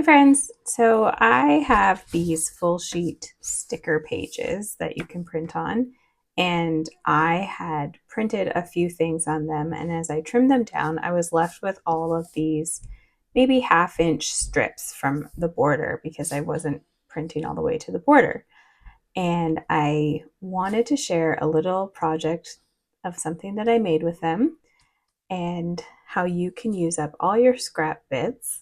Hey friends, so I have these full sheet sticker pages that you can print on, and I had printed a few things on them, and as I trimmed them down, I was left with all of these maybe half-inch strips from the border because I wasn't printing all the way to the border. And I wanted to share a little project of something that I made with them and how you can use up all your scrap bits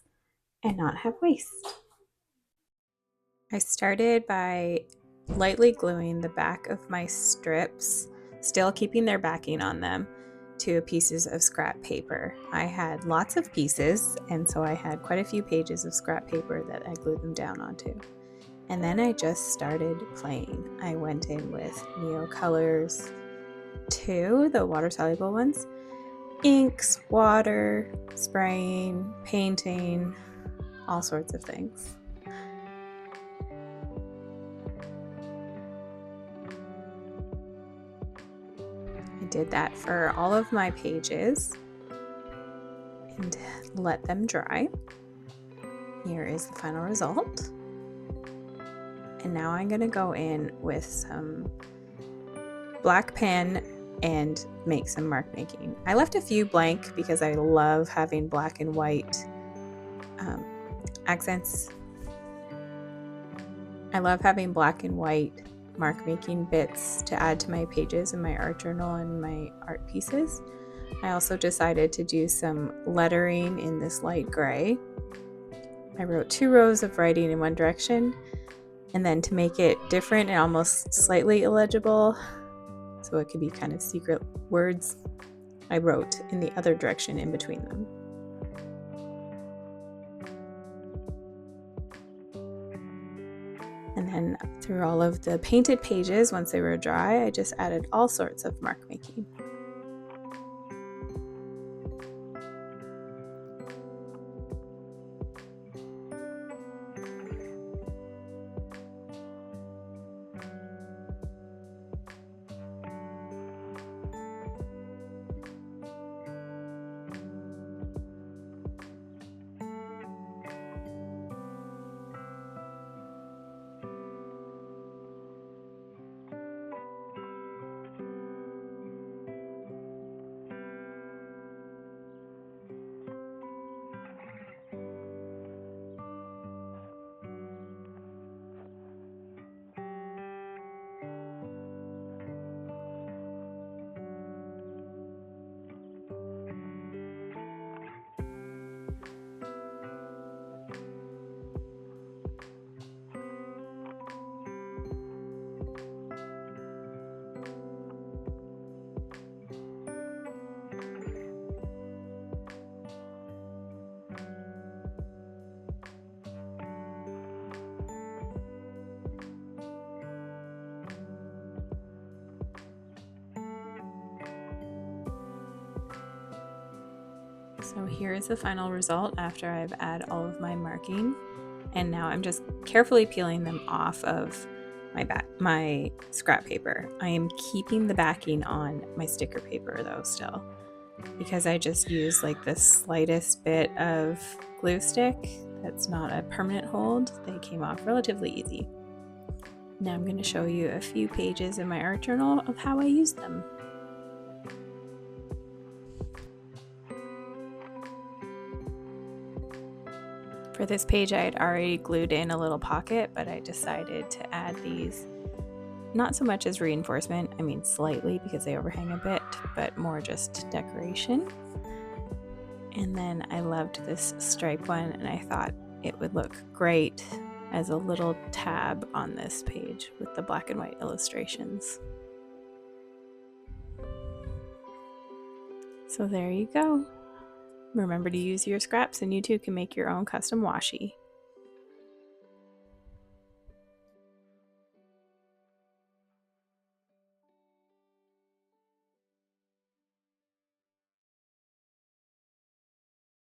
and not have waste. I started by lightly gluing the back of my strips, still keeping their backing on them, to pieces of scrap paper. I had lots of pieces, and so I had quite a few pages of scrap paper that I glued them down onto. And then I just started playing. I went in with Neo Colors 2, the water-soluble ones, inks, water, spraying, painting, all sorts of things. I did that for all of my pages and let them dry. Here is the final result. And now I'm going to go in with some black pen and make some mark making. I left a few blank because I love having black and white accents. I love having black and white mark making bits to add to my pages in my art journal and my art pieces. I also decided to do some lettering in this light gray. I wrote 2 rows of writing in one direction, and then to make it different and almost slightly illegible, so it could be kind of secret words, I wrote in the other direction in between them. And then through all of the painted pages, once they were dry, I just added all sorts of mark making. So here is the final result after I've added all of my marking, and now I'm just carefully peeling them off of my scrap paper. I am keeping the backing on my sticker paper though still, because I just used like the slightest bit of glue stick that's not a permanent hold. They came off relatively easy. Now I'm going to show you a few pages in my art journal of how I use them. For this page, I had already glued in a little pocket, but I decided to add these, not so much as reinforcement, I mean slightly because they overhang a bit, but more just decoration. And then I loved this stripe one, and I thought it would look great as a little tab on this page with the black and white illustrations. So there you go. Remember to use your scraps, and you too can make your own custom washi.